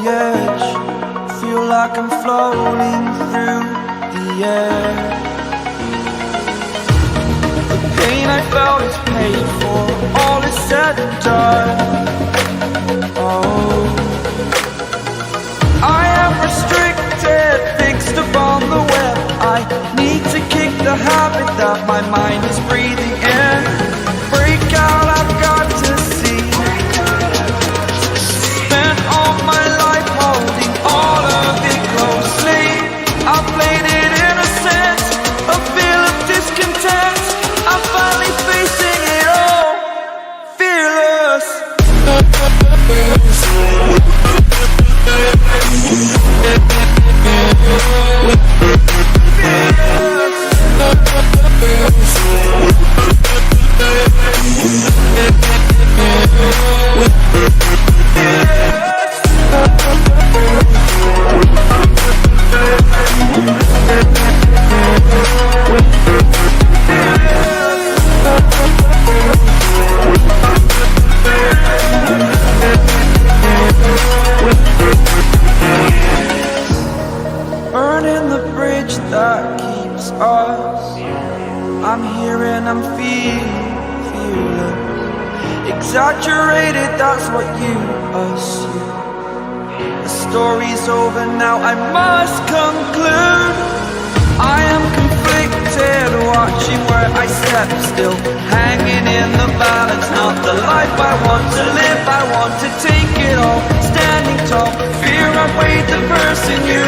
edge, feel like I'm floating through the air. The pain I felt is paid for, all is said and done. Oh, I am restricted, fixed upon the web. I need to kick the habit that my mind is breathing in. Break out, I've got to see. Spent all my life holding all of it closely. I played it innocent, a feel of discontent. I'm finally facing it all, fearless. Burning the bridge that keeps us. I'm here and I'm feeling exaggerated, that's what you assume. The story's over now, I must conclude. I am conflicted, watching where I step still, hanging in the balance. Not the life I want to live, I want to take it all. Standing tall, fear I've weighed the person you